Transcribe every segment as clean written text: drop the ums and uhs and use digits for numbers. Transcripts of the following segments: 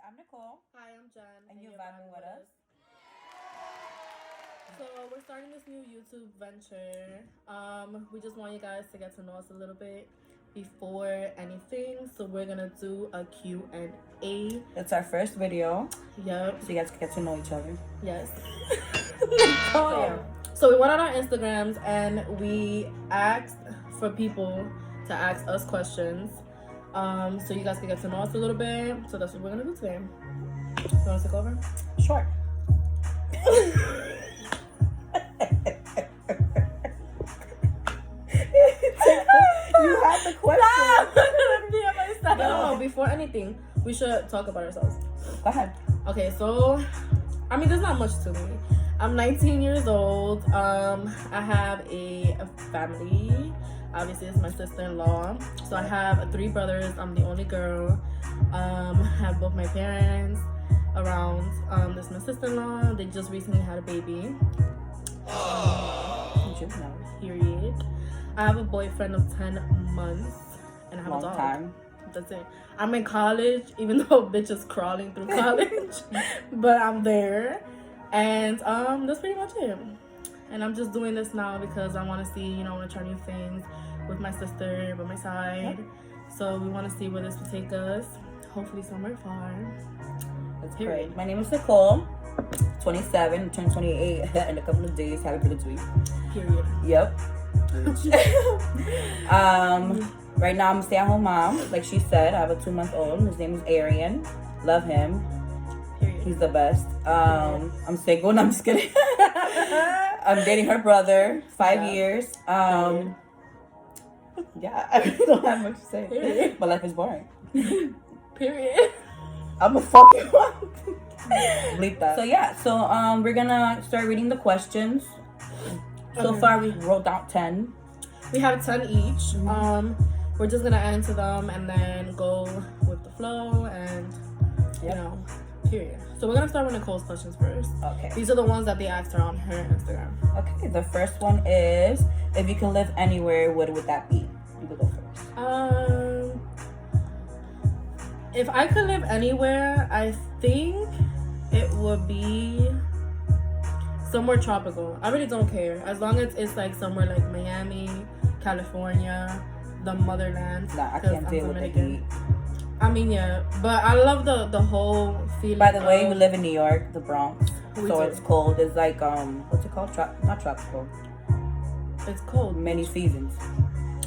I'm Nicole. Hi, I'm Jen. And you're vibing with us. So we're starting this new YouTube venture. We just want you guys to get to know us a little bit before anything. So we're gonna do a Q&A. It's our first video. Yep. So you guys can get to know each other. Yes. So we went on our Instagrams and we asked for people to ask us questions. So you guys can get to know us a little bit. So that's what we're gonna do today. You wanna take over? Sure. You have the question. No, before anything, we should talk about ourselves. Go ahead. Okay, so I mean, there's not much to me. I'm 19 years old. I have a family. Obviously, it's my sister-in-law. So I have 3 brothers. I'm the only girl. I have both my parents around. This is my sister-in-law. They just recently had a baby. Period. I have a boyfriend of 10 months. And I have a dog. Time. That's it. I'm in college, even though a bitch is crawling through college. But I'm there. And that's pretty much it. And I'm just doing this now because I want to see, I want to try new things with my sister by my side. Yep. So we want to see where this will take us. Hopefully somewhere far. That's great. My name is Nicole. 27, turn 28 in a couple of days. Happy birthday to you. Period. Yep. Right now I'm a stay-at-home mom. Like she said, I have a 2-month-old. His name is Arian. Love him. Period. He's the best. I'm single. No, I'm just kidding. I'm dating her brother. 5 years. Yeah, I really don't have much to say. Period. My life is boring. Period. I'm a fucking one. Bleep that. So we're gonna start reading the questions. So far we wrote down 10. We have 10 each. We're just gonna answer them and then go with the flow and period. So we're gonna start with Nicole's questions first. Okay. These are the ones that they asked her on her Instagram. Okay, the first one is, if you can live anywhere, what would that be? You could go first. If I could live anywhere, I think it would be somewhere tropical. I really don't care. As long as it's like somewhere like Miami, California, the motherland. Nah, I can't deal with the heat. I mean, yeah, but I love the whole feeling. By the way, we live in New York, the Bronx, so it's cold. It's like what's it called? Not tropical. It's cold. Many seasons.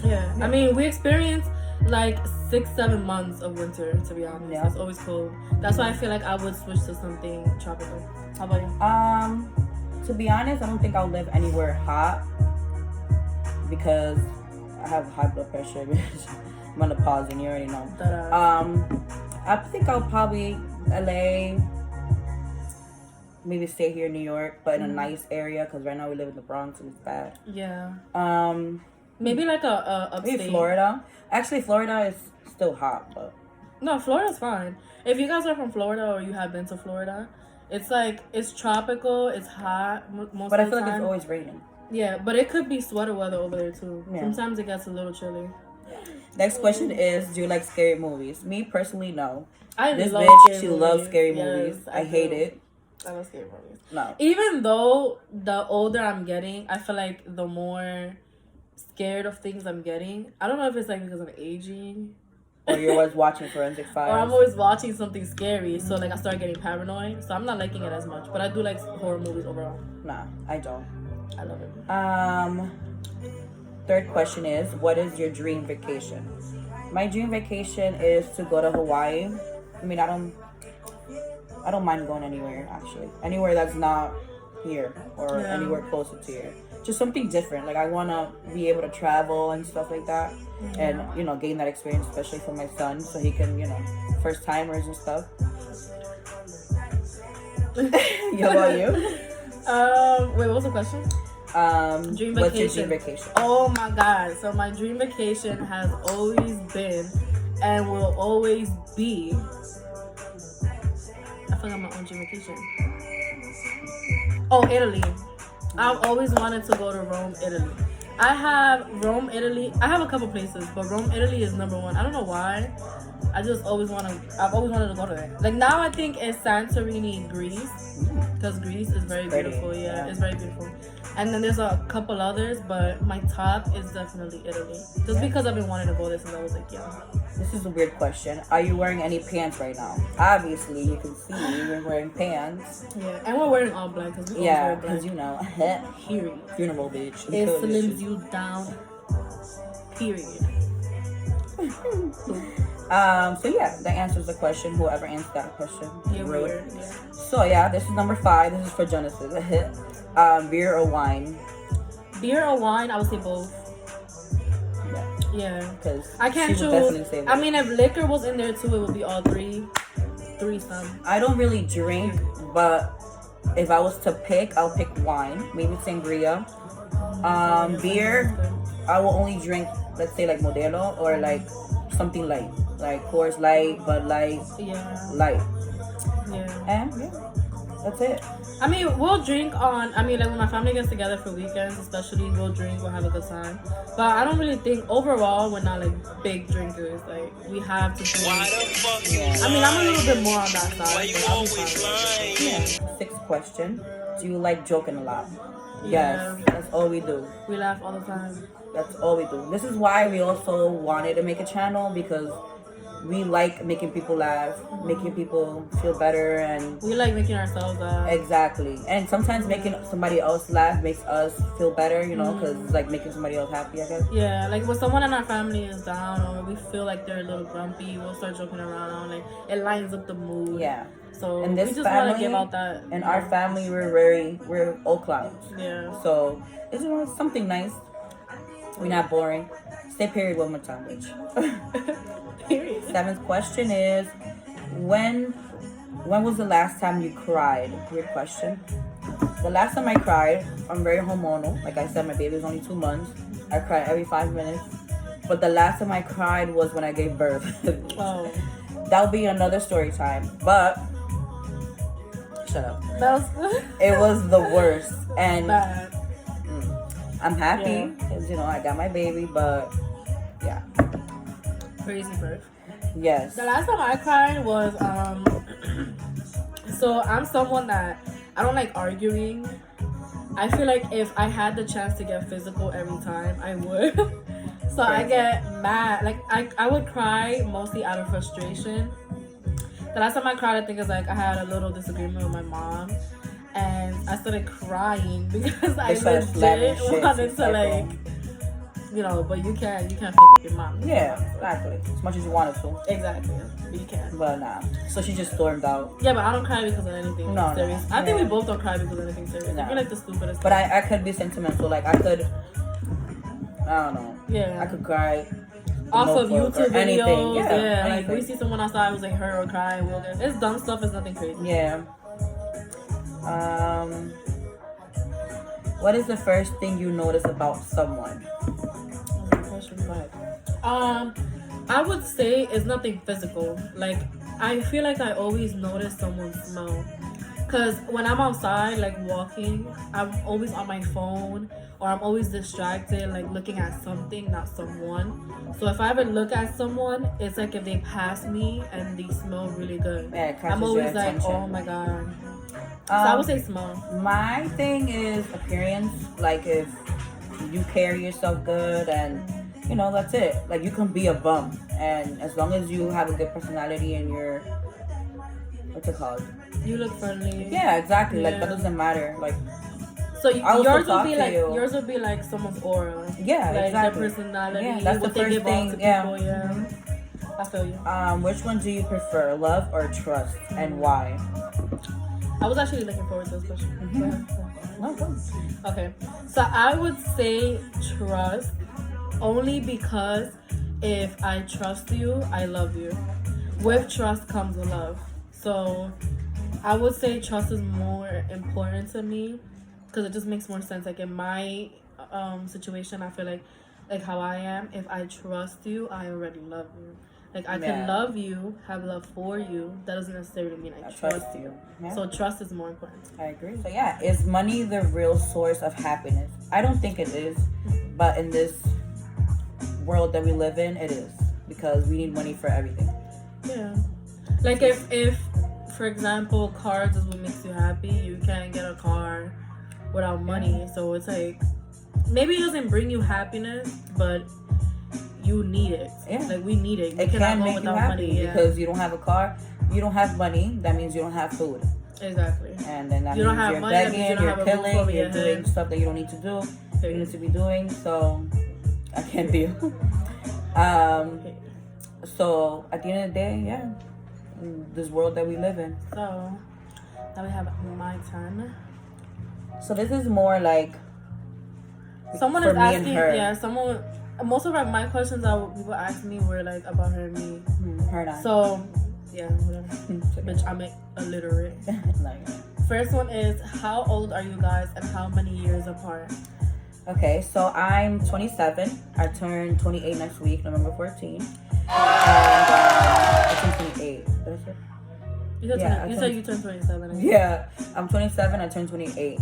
Yeah, I mean, we experience like 6-7 months of winter. To be honest, it's always cold. That's why I feel like I would switch to something tropical. How about you? To be honest, I don't think I'll live anywhere hot because I have high blood pressure. I'm on the pause, and you already know. I think I'll probably LA, maybe stay here in New York, but in a nice area because right now we live in the Bronx and it's bad. Yeah. Maybe like a upstate. Maybe Florida. Actually, Florida is still hot, but no, Florida's fine. If you guys are from Florida or you have been to Florida, it's like it's tropical, it's hot most but of I the feel time. like it's always raining. Yeah, but it could be sweater weather over there too. Yeah. Sometimes it gets a little chilly. Next question is, do you like scary movies? Me personally, no. This love bitch, she loves scary movies. I hate it. I love scary movies. No. Even though the older I'm getting, I feel like the more scared of things I'm getting. I don't know if it's like because I'm aging. Or you're always watching Forensic Files. Or I'm always watching something scary, so like I start getting paranoid. So I'm not liking it as much, but I do like horror movies overall. Nah, I don't. I love it. Third question is, what is your dream vacation? My dream vacation is to go to Hawaii. I mean, I don't mind going anywhere, actually. Anywhere that's not here or anywhere closer to here. Just something different. Like, I want to be able to travel and stuff like that. And, gain that experience, especially for my son, so he can, first timers and stuff. How about you? Wait, what was the question? Dream vacation. What's your dream vacation? Oh my god. So my dream vacation has always been and will always be, I forgot my own dream vacation. Oh, Italy. I've always wanted to go to Rome, Italy. I have Rome, Italy. I have a couple places, but Rome, Italy is number one. I don't know why. I just always want to. I've always wanted to go to it. Like now, I think it's Santorini, Greece, because Greece is very beautiful. Yeah, it's very beautiful. And then there's a couple others, but my top is definitely Italy. Just because I've been wanting to go there since I was like young. This is a weird question. Are you wearing any pants right now? Obviously, you can see you're wearing pants. Yeah, and we're wearing all black because we Yeah, always wear black. because you know, Period. funeral bitch. It slims you down. Period. So yeah, that answers the question. Whoever answered that question. Yeah, weird. Yeah. So yeah, this is number 5. This is for Genesis. Beer or wine? Beer or wine? I would say both. Yeah. Because I can't choose. I mean, if liquor was in there too, it would be all three. Threesome. I don't really drink, but if I was to pick, I'll pick wine. Maybe sangria. Beer, I will only drink, let's say like Modelo or like something light, like Coors Light, Bud Light, light. Yeah. And yeah, that's it. I mean, we'll drink on. I mean, like when my family gets together for weekends, especially, we'll drink. We'll have a good time. But I don't really think overall we're not like big drinkers. Like we have to drink. Yeah. I mean, I'm a little bit more on that side. But I'll be fine. Yeah. 6th question: do you like joking a lot? Yeah. Yes, that's all we do. We laugh all the time. That's all we do. This is why we also wanted to make a channel, because we like making people laugh, making people feel better, and we like making ourselves laugh. Exactly. And sometimes making somebody else laugh makes us feel better, you know, because it's like making somebody else happy, I guess. Yeah, like when someone in our family is down or we feel like they're a little grumpy, we'll start joking around. Like it lightens up the mood. Yeah. So in this we just family, want to give out that. In our family, we're all clowns. Yeah. So it's something nice. We're not boring. Say period one more time, bitch. Period. 7th question is, when was the last time you cried? Weird question. The last time I cried, I'm very hormonal. Like I said, my baby was only 2 months. I cry every 5 minutes. But the last time I cried was when I gave birth. Oh. That'll be another story time. But shut up. It was the worst. And bad. I'm happy because you know I got my baby, but yeah. Crazy birth. Yes. The last time I cried was so I'm someone that I don't like arguing. I feel like if I had the chance to get physical every time, I would. So I get mad. Like I would cry mostly out of frustration. The last time I cried, I think is like I had a little disagreement with my mom, and I started crying because I legit wanted to like, you know, but you can't fuck with your mom. Yeah, exactly. As much as you wanted to. Exactly. But you can't. But nah. So she just stormed out. Yeah, but I don't cry because of anything serious. I think we both don't cry because of anything serious. No. You're like the stupidest. But I could be sentimental. Like I don't know. Yeah. I could cry. Off of YouTube videos. Anything. Yeah. Like anything. we see someone outside who's like hurt or crying. It's dumb stuff. It's nothing crazy. Yeah. What is the first thing you notice about someone? I would say it's nothing physical. Like I feel like I always notice someone's smell. Cause when I'm outside, like walking, I'm always on my phone or I'm always distracted, like looking at something, not someone. So if I ever look at someone, it's like if they pass me and they smell really good. Yeah, I'm always like, oh my god. So I would say smell. My thing is appearance. Like if you carry yourself good and you know that's it. Like you can be a bum, and as long as you have a good personality and you're what's it called? You look friendly. Yeah, exactly. Like that doesn't matter. Like so yours would be like someone's aura. Yeah, like exactly. Their personality. Yeah, that's what the first thing. People, yeah. Mm-hmm. I feel you. Which one do you prefer, love or trust, and why? I was actually looking forward to this question. Mm-hmm. No, go. Okay, so I would say trust, only because if I trust you, I love you. With trust comes love. So I would say trust is more important to me because it just makes more sense. Like in my situation, I feel like how I am, if I trust you, I already love you. Like I can love you, have love for you. That doesn't necessarily mean I trust you. Yeah. So trust is more important. I agree. So yeah, is money the real source of happiness? I don't think it is, but in this world that we live in, it is, because we need money for everything. Yeah. Like if for example, cars is what makes you happy, you can't get a car without money. So it's like, maybe it doesn't bring you happiness, but you need it. Yeah. Like we need it. It can make you happy money, because you don't have a car, you don't have money. That means you don't have food. Exactly. And then that you means don't have you're money, begging, you don't you're have a roof killing, over you're your doing head. stuff that you don't need to do. You need to be doing. So I can't deal. So at the end of the day, yeah, this world that we live in. So now we have my turn. So this is more like someone for is me asking, and her. yeah, someone. Most of my questions that people ask me were like about her and me. Her and I. So yeah, whatever. Bitch, I'm illiterate. First one is, how old are you guys and how many years apart? Okay, so I'm 27. I turn 28 next week, November 14th. And I turn 28. Did I say? You said you turned 27. Right? Yeah, I'm 27. I turn 28.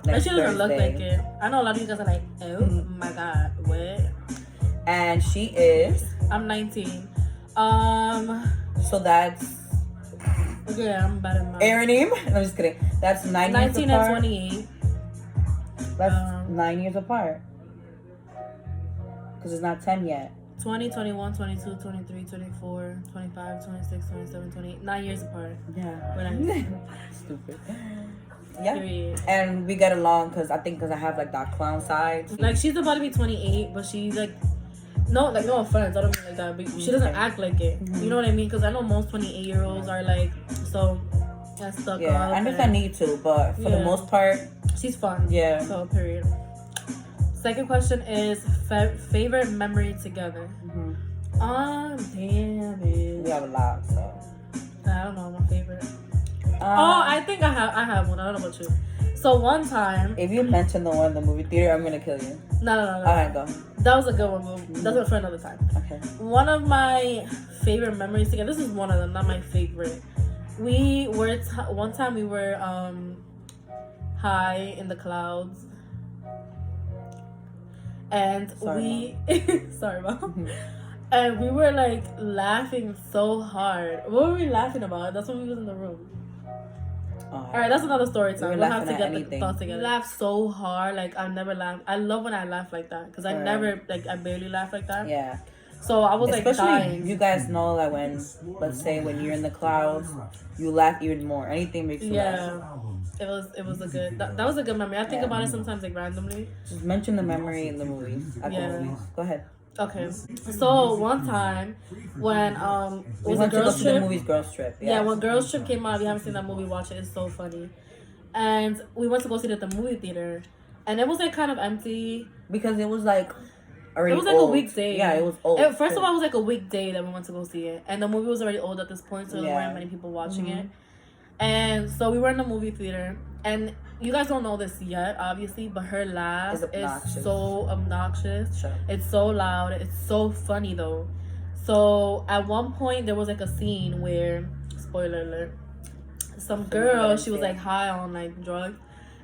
That shit doesn't look like it. I know a lot of you guys are like, oh my god, what? And she is. I'm 19. So that's. Okay, I'm bad at math. Aranim? No, I'm just kidding. That's 9 years 19 apart. and 28. That's 9 years apart. Because it's not 10 yet. 20, 21, 22, 23, 24, 25, 26, 27, 28. 9 years apart. Yeah. When I Stupid. Yeah. Period. And we get along because I have like that clown side. Like she's about to be 28, but she's like, no offense, I don't mean like that, but she doesn't act like it. You know what I mean? Because I know most 28-year-olds are like so stuck up. Yeah, I understand need to, but for the most part, she's fun. Yeah. So period. Second question is favorite memory together. Damn it. We have a lot, so I don't know my favorite. I think I have one. I don't know about you. So one time, if you mention the one in the movie theater, I'm gonna kill you. No. Alright, go. That was a good one. That's one for another time. Okay. One of my favorite memories together. This is one of them, not my favorite. We were one time we were high in the clouds, and Sorry, sorry, Mom. And we were like laughing so hard. What were we laughing about? That's when we was in the room. All right, that's another story time. We'll have to get the thoughts together. We laughed so hard, like I never laughed. I love when I laugh like that because I never, like, I barely laugh like that. Yeah. So I was like dying. You guys know that when, let's say, when you're in the clouds, you laugh even more. Anything makes you laugh. It was a good. That was a good memory. I think about it sometimes like randomly. Just mention the memory in the movies. Go ahead. Okay, so one time when it was a girls trip. The movie's girls trip. Yeah, when girls trip came out, if you haven't seen that movie, watch it. It's so funny. And we went to go see it at the movie theater, and it was like kind of empty because it was like already. It was like old. a weekday. Yeah, it was old. First of all, it was like a weekday that we went to go see it, and the movie was already old at this point, so there weren't many people watching it. And so we were in the movie theater, and you guys don't know this yet, obviously, but her laugh is so obnoxious. Sure. It's so loud. It's so funny, though. So at one point, there was like a scene where, spoiler alert, some girl, she was like high on like drugs.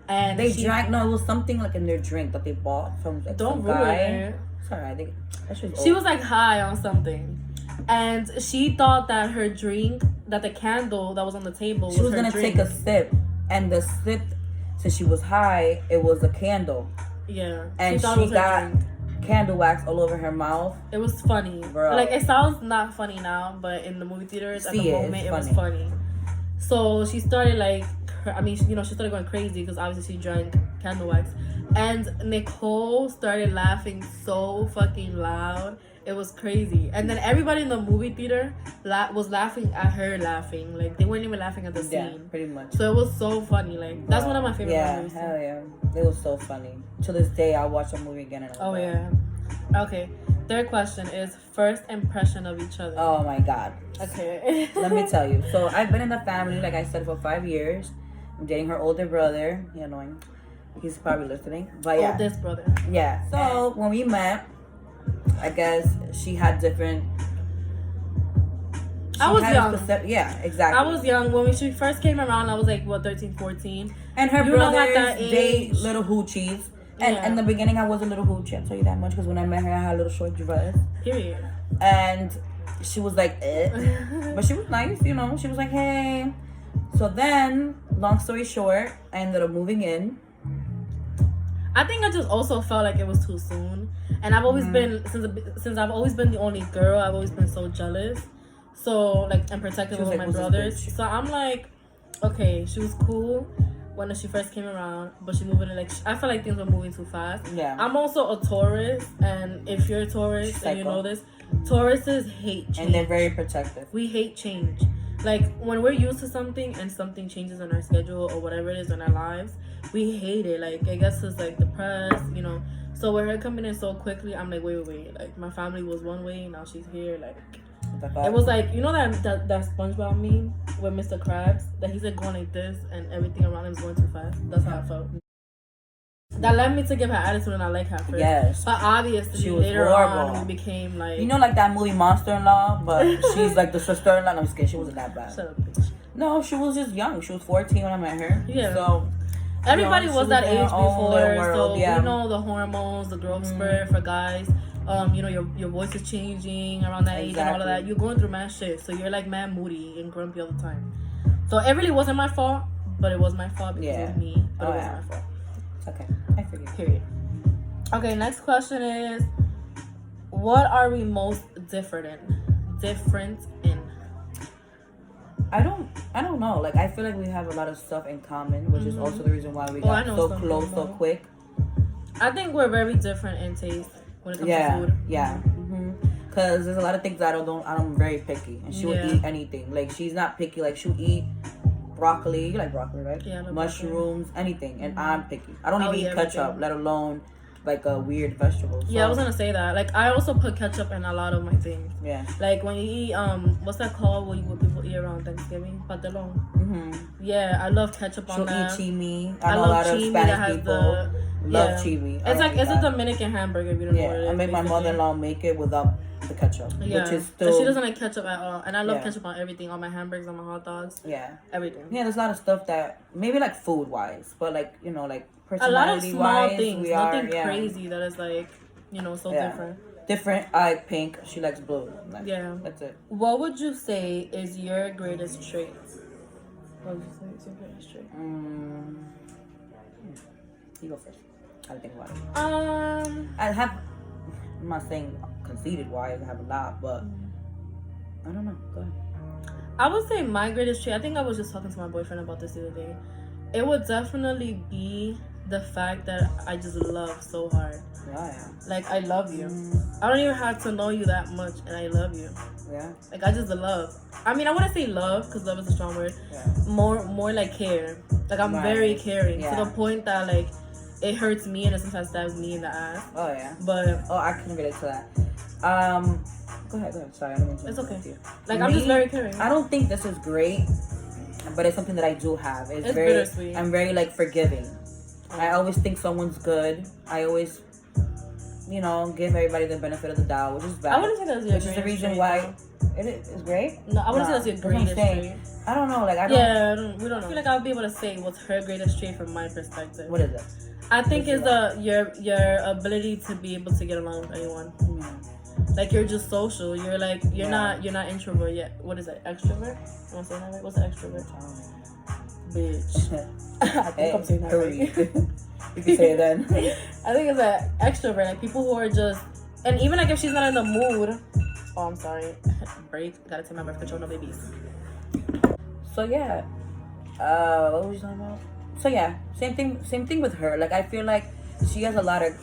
And they drank, no, it was something like in their drink that they bought from like, don't some ruin guy. it. Sorry, I think she was like high on something. And she thought that her drink, that the candle that was on the table, she was gonna take a sip, and the sip, since she was high, it was a candle. Yeah. And she got candle wax all over her mouth. It was funny. Bro. Like, it sounds not funny now, but in the movie theaters at the moment, it was funny. So she started like, she started going crazy because obviously she drank candle wax. And Nicole started laughing so fucking loud. It was crazy. And then everybody in the movie theater was laughing at her laughing. Like, they weren't even laughing at the scene. Yeah, pretty much. So it was so funny. Like, that's one of my favorite movies. Yeah, hell yeah. It was so funny. To this day, I'll watch a movie again. Yeah. Okay. Third question is first impression of each other. Oh, my God. Okay. Let me tell you. So, I've been in the family, like I said, for 5 years. I'm dating her older brother. He's annoying. He's probably listening. But yeah. Oldest brother. Yeah. So, when we met, I guess she had different. I was young. Yeah, exactly. I was young when she first came around. I was like, 13, 14. And her brothers date little hoochies. And Yeah. in the beginning, I was a little hoochie. I'll tell you that much. Because when I met her, I had a little short dress. Period. And she was like, eh. But she was nice, you know. She was like, hey. So then, long story short, I ended up moving in. I think I just also felt like it was too soon. And I've always been, since I've always been the only girl, I've always been so jealous. So, like, and protective of my brothers. So I'm like, okay, she was cool when she first came around, but she moved in, like, I felt like things were moving too fast. Yeah. I'm also a Taurus, and if you're a Taurus and you know this, Tauruses hate change. And they're very protective. We hate change. Like, when we're used to something and something changes in our schedule or whatever it is in our lives, we hate it. Like, I guess it's like depressed, you know. So with her coming in so quickly, I'm like, wait. Like, my family was one way, now she's here. Like, it was like, you know that SpongeBob meme with Mr. Krabs, that he's like going like this and everything around him is going too fast. That's how I felt. That led me to give her attitude, and I like her first. Yes. But obviously later on we became like, you know, like that movie Monster-in-Law, but she's like the sister-in-law. No, I'm just kidding. She wasn't that bad. Shut up, bitch. No, she was just young. She was 14 when I met her. Yeah. So everybody was that age before, world, so we know the hormones, the growth spurt for guys. You know, your voice is changing around that age and all of that. You're going through mad shit, so you're like mad moody and grumpy all the time. So it really wasn't my fault, but it was my fault because it was me. But it wasn't my fault. Okay, I forget. Period. Okay, next question is, what are we most different in? I don't know. Like, I feel like we have a lot of stuff in common, which is also the reason why we got so close so quick. I think we're very different in taste when it comes to food. Yeah. Cause there's a lot of things I'm very picky, and she would eat anything. Like, she's not picky. Like, she'll eat broccoli. You like broccoli, right? Yeah, I love mushrooms, anything. And I'm picky. I don't even eat ketchup, everything. let alone like a weird vegetable. So. Yeah, I was gonna say that. Like, I also put ketchup in a lot of my things. Yeah. Like, when you eat what's that called? What people eat around Thanksgiving? Patelon. Yeah, I love ketchup on that. She'll eat chimi. I know love a lot of chimi Spanish that has people love chimi. It's like it's a Dominican hamburger. If you don't know what it is. I make my mother-in-law make it without the ketchup. Yeah, which is still, she doesn't like ketchup at all, and I love ketchup on everything, on my hamburgers, on my hot dogs. Yeah, everything. Yeah, there's a lot of stuff that maybe like food-wise, but like, you know, like a lot of small things, nothing are, crazy that is like, you know, so different. Different. I like pink. She likes blue. Like, that's it. What would you say is your greatest trait? What would you say is your greatest trait? You go first. I think about it. I have. I'm not saying conceited wise. I have a lot, but I don't know. Go ahead. I would say my greatest trait. I think I was just talking to my boyfriend about this the other day. It would definitely be the fact that I just love so hard. Yeah. Like, I love you. I don't even have to know you that much, and I love you. Yeah. Like, I just love. I mean, I wouldn't say love, because love is a strong word. Yeah. More like care. Like, I'm very caring to the point that, like, it hurts me and it sometimes stabs me in the ass. Oh, yeah. But I can relate to that. Go ahead. Sorry, I don't mean to. It's okay. Like, I'm just very caring. I don't think this is great, but it's something that I do have. It's very bittersweet. I'm very like forgiving. I always think someone's good. I always, you know, give everybody the benefit of the doubt, which is bad. I wouldn't say that's your which is the reason why it's great. No, I wouldn't say that's your greatest trait. I don't know. Like, I don't. Yeah, we don't know. I feel like I'll be able to say what's her greatest trait from my perspective. What is it? I think it's your ability to be able to get along with anyone. Like, you're just social. You're like you're not introvert yet. What is it? Extrovert? Am I saying that right? What's an extrovert? Bitch. I think I'm saying that right. You can say it then. I think it's an extrovert. Like, people who are just, and even like if she's not in the mood. Oh, I'm sorry. Break. Gotta take my birth control. No babies. So yeah. What were we talking about? So yeah, same thing with her. Like, I feel like she has a lot of,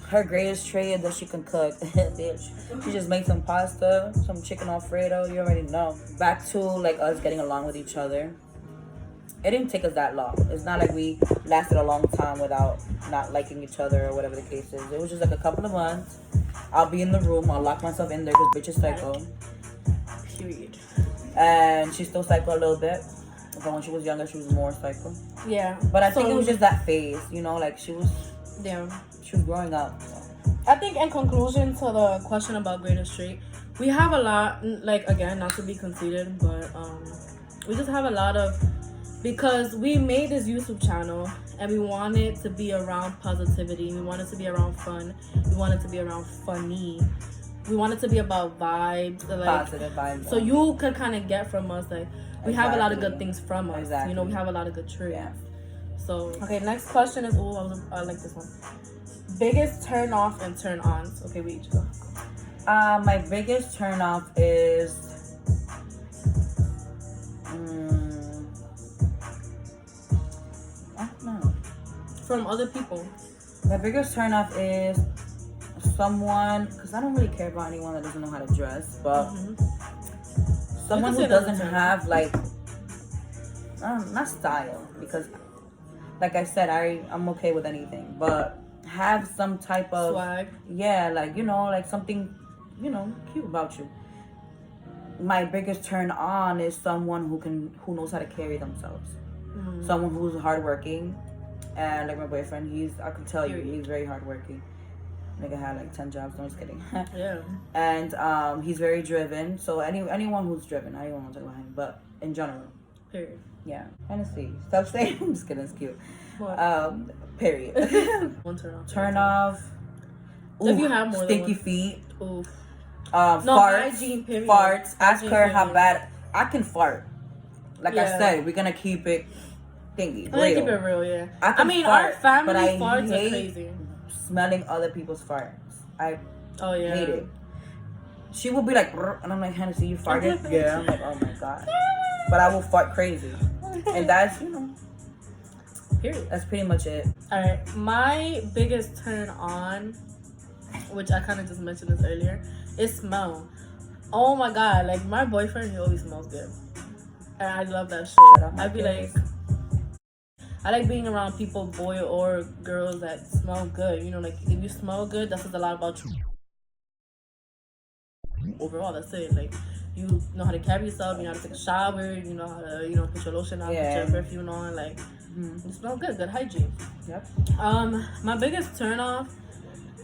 her greatest trait is that she can cook. Bitch. She just makes some pasta, some chicken Alfredo, you already know. Back to like us getting along with each other. It didn't take us that long. It's not like we lasted a long time without not liking each other or whatever the case is. It was just like a couple of months. I'll be in the room, I'll lock myself in there because bitch is psycho. Period. And she's still psycho a little bit. But when she was younger, she was more psycho. Yeah. But I think it was just that phase, you know, like she was growing up. So. I think in conclusion to the question about greatest trait, we have a lot, like, again, not to be conceited, but we just have a lot of, because we made this YouTube channel and we want it to be around positivity. We want it to be around fun. We want it to be around funny. We want it to be about vibes, like, positive vibes. So you could kind of get from us, like, we have a lot of good things from us. Exactly. You know, we have a lot of good traits. Yeah. So, okay, next question is, I like this one. Biggest turn off and turn ons. Okay, we each go. My biggest turn off is I don't know. From other people. My biggest turn off is someone, because I don't really care about anyone that doesn't know how to dress, but someone who doesn't have, like, not style, because like I said, I'm okay with anything, but have some type of swag. Yeah, like, you know, like something, you know, cute about you. My biggest turn on is someone who knows how to carry themselves. Someone who's hardworking, and like my boyfriend, I can tell you, he's very hardworking. Nigga had like 10 jobs. No, I'm just kidding. Yeah. And he's very driven. So anyone who's driven, I don't want to talk about him, but in general. Period. Yeah. Hennessy. Stop saying. I'm just kidding. It's cute. What? Period. One turn off. Turn off. If you have more stinky than one. feet. Ooh. Farts. Hygiene, period. Farts. Ask Hygiene, her how period. bad I can fart. Like I said, we're gonna keep it thingy. We're gonna keep it real, yeah. I mean, our family but I farts are hate crazy. smelling other people's farts. I hate it. She will be like, and I'm like, Hennessy, you farted? Yeah. I'm like, oh my god. But I will fart crazy, and that's, you know, period. That's pretty much it. All right, my biggest turn on, which I kind of just mentioned this earlier, is smell. Oh my god, like my boyfriend, he always smells good, and I love that shit. I'd be like, I like being around people, boy or girls, that smell good. You know, like if you smell good, that says a lot about you. Overall, that's it. Like, you know how to carry yourself, you know how to take a shower, you know how to, you know, put your lotion on, put your perfume on, like, you smell good hygiene. Yep. My biggest turn off,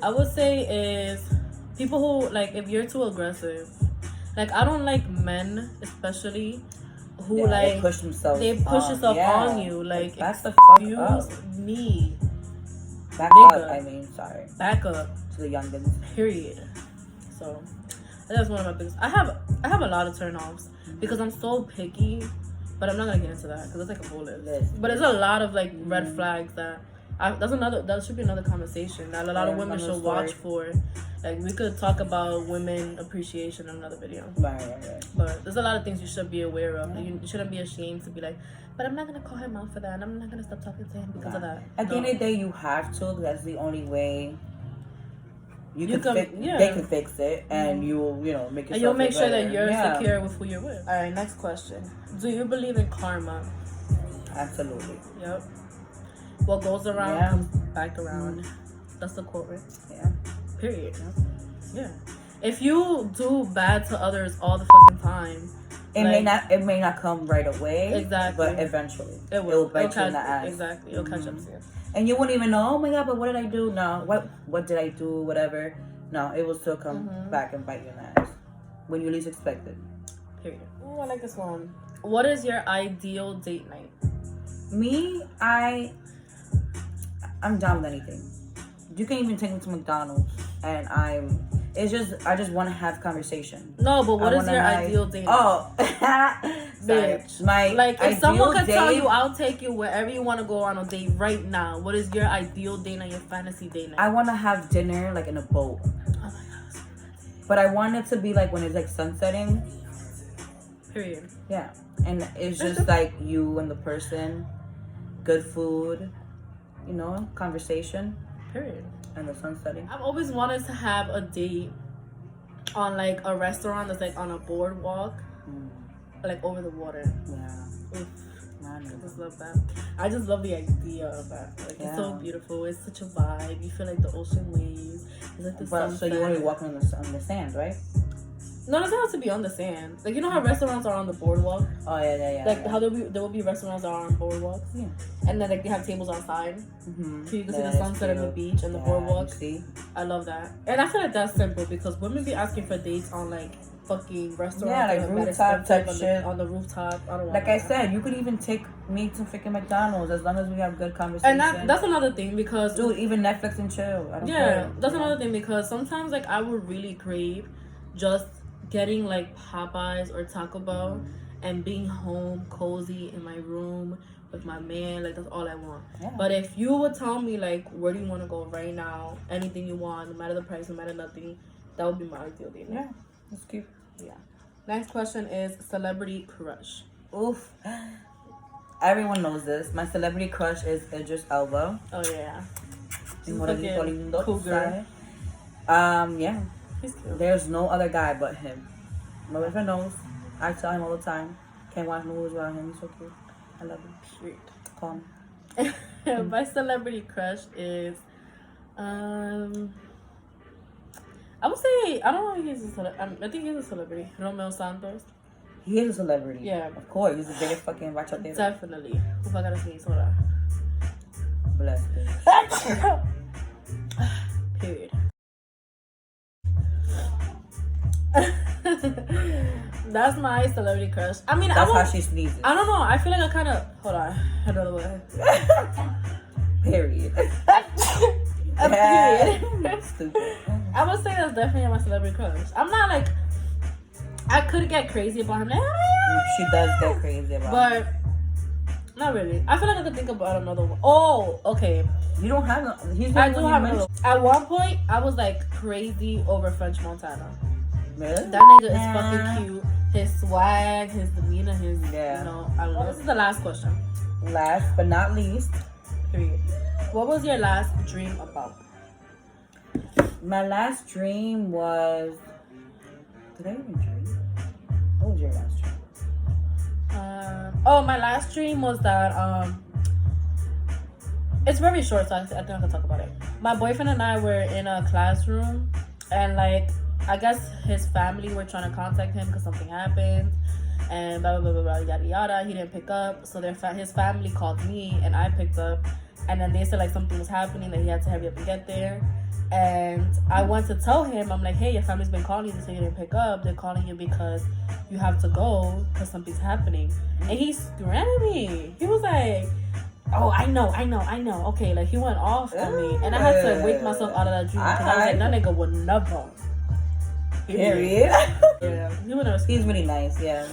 I would say, is people who, like, if you're too aggressive. Like, I don't like men, especially, who they push themselves on you. Like, that's the fuck up. Excuse me. Back up. I mean, sorry. Back up. To the youngins. Period. So that's one of my biggest. I have a lot of turn-offs because I'm so picky, but I'm not gonna get into that because it's like a whole list. But it's a lot of like red flags that that should be another conversation that a lot of women should watch for. Like, we could talk about women appreciation in another video. Right. But there's a lot of things you should be aware of. You shouldn't be ashamed to be like, but I'm not gonna call him out for that, and I'm not gonna stop talking to him because of that. At the end of the day, you have to. That's the only way. They can fix it, and you'll make yourself. And you'll make sure better. that you're secure with who you're with. All right, next question. Do you believe in karma? Absolutely. Yep. What goes around comes back around. That's the quote, right? Yeah. Period. Yeah. If you do bad to others all the fucking time, it may not come right away. Exactly. But eventually, it will. It'll bite you in the ass. Exactly. It'll catch up to you. And you wouldn't even know. Oh my god! But what did I do? No. What did I do? Whatever. No, it will still come back and bite you in the ass when you least expect it. Period. Oh, I like this one. What is your ideal date night? Me, I'm down with anything. You can even take me to McDonald's, and I just want to have conversation. No, but what is your ideal date? Oh, bitch. If someone could tell you, I'll take you wherever you want to go on a date right now. What is your ideal date night? Your fantasy date night? I want to have dinner like in a boat. Oh my god. But I want it to be like when it's like sunsetting. Period. Yeah, and it's just like you and the person, good food, conversation. Period. And the sun setting. I've always wanted to have a date on like a restaurant that's like on a boardwalk, like over the water. Yeah. Oof. I just love that. I just love the idea of that. Like, it's so beautiful. It's such a vibe. You feel like the ocean waves. It's like the sunset. So you want to be walking on the sand, right? No, it doesn't have to be on the sand. Like, you know how restaurants are on the boardwalk? Oh, yeah. Like, how there will be restaurants that are on boardwalks? Yeah. And then, like, they have tables outside. Mm-hmm. So you can see the sunset and the beach and the boardwalk. See? I love that. And I feel like that's simple because women be asking for dates on, like, fucking restaurant. Yeah, like rooftop type shit. On the rooftop. I don't like I said, you could even take me to freaking McDonald's as long as we have good conversation. And that's another thing because dude, even Netflix and chill. I don't yeah, care. that's another thing because sometimes like I would really crave just getting like Popeyes or Taco Bell and being home cozy in my room with my man. Like that's all I want. Yeah. But if you would tell me like where do you want to go right now, anything you want, no matter the price, no matter nothing, that would be my ideal date. Yeah, that's cute. Yeah. Next question is celebrity crush. Oof. Everyone knows this. My celebrity crush is Idris Elba. Oh yeah. Cougar. Yeah. He's cute. There's no other guy but him. My boyfriend knows. I tell him all the time. Can't watch movies without him. He's so cute. I love him. Sweet. Calm. My celebrity crush is I would say I don't know if he's a celebrity. I think he's a celebrity. Romeo Santos. He is a celebrity. Yeah. Of course. He's the biggest fucking bachata. Definitely. If I gotta sneeze, hold on. Bless him. Period. That's my celebrity crush. I mean, that's how she sneezes. I don't know. I feel like I kind of hold on. Another way. Period. Period. Stupid. I would say that's definitely my celebrity crush. I'm not like I could get crazy about him. She does get crazy about him. But not really. I feel like I could think about another one. Oh, okay. You don't have no. I do have another. At one point, I was like crazy over French Montana. Really? That nigga is fucking cute. His swag, his demeanor, his yeah. You know, I love. This is the last question. Last but not least. Period. What was your last dream about? My last dream was. Did I even dream? What was your last dream? My last dream was that it's very short, so I think I can talk about it. My boyfriend and I were in a classroom, and like I guess his family were trying to contact him because something happened, and blah blah blah blah yada yada. He didn't pick up, so his family called me, and I picked up, and then they said like something was happening, that he had to hurry up and get there. And I went to tell him, I'm like, hey, your family's been calling you to say you didn't pick up. They're calling you because you have to go because something's happening. And he screamed at me. He was like, oh, I know. Okay, like he went off on me. And I had to wake myself out of that dream because I was like, that nigga would never. Period. Yeah. He's really nice, yeah.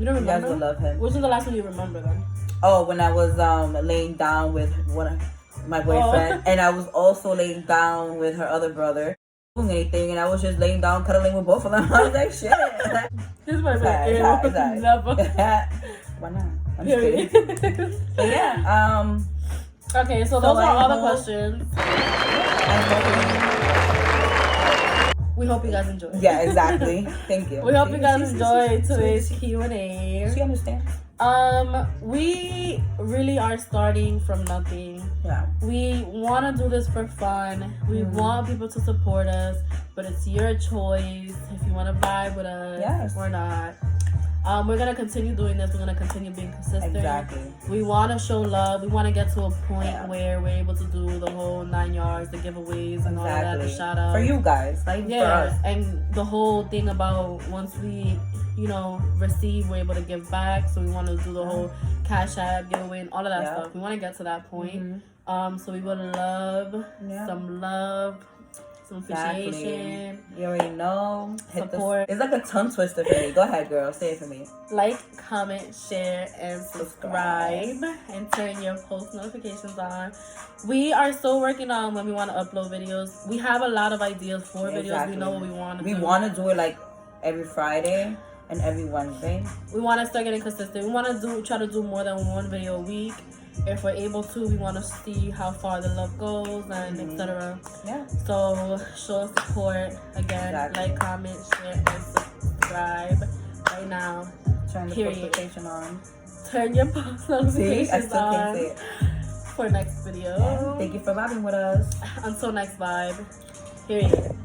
You don't remember? You guys will love him. Which was the last one you remember then? Oh, when I was laying down with my boyfriend, and I was also laying down with her other brother, doing anything, and I was just laying down cuddling with both of them. I was like, shit. This might be never. Why not? I'm just kidding. But yeah. Okay, so those are all the questions. We hope you guys enjoyed. Yeah, exactly. Thank you. We hope you guys enjoyed today's Q&A. She understands. We really are starting from nothing. Yeah. We want to do this for fun. We want people to support us, but it's your choice if you want to vibe with us or not. We're gonna continue doing this. We're gonna continue being consistent. Exactly. We want to show love. We want to get to a point where we're able to do the whole 9 yards, the giveaways, and all that, the shout outs for you guys, not even for us. And the whole thing about once we, receive, we're able to give back. So we want to do the whole Cash App giveaway and all of that stuff. We want to get to that point. So we would love some love. Some appreciation. You already know. Support. It's like a tongue twister for me. Go ahead, girl. Say it for me. Like, comment, share, and subscribe. And turn your post notifications on. We are still working on when we want to upload videos. We have a lot of ideas for videos. We know what we want to do. We want to do it like every Friday and every Wednesday. We want to start getting consistent. We want to try to do more than one video a week. If we're able to, we want to see how far the love goes and etc. Yeah. So show us support again. Like, comment, share, and subscribe right now. Turn the post notification on. Turn your post notifications on for next video. Yeah. Thank you for vibing with us. Until next vibe. Period.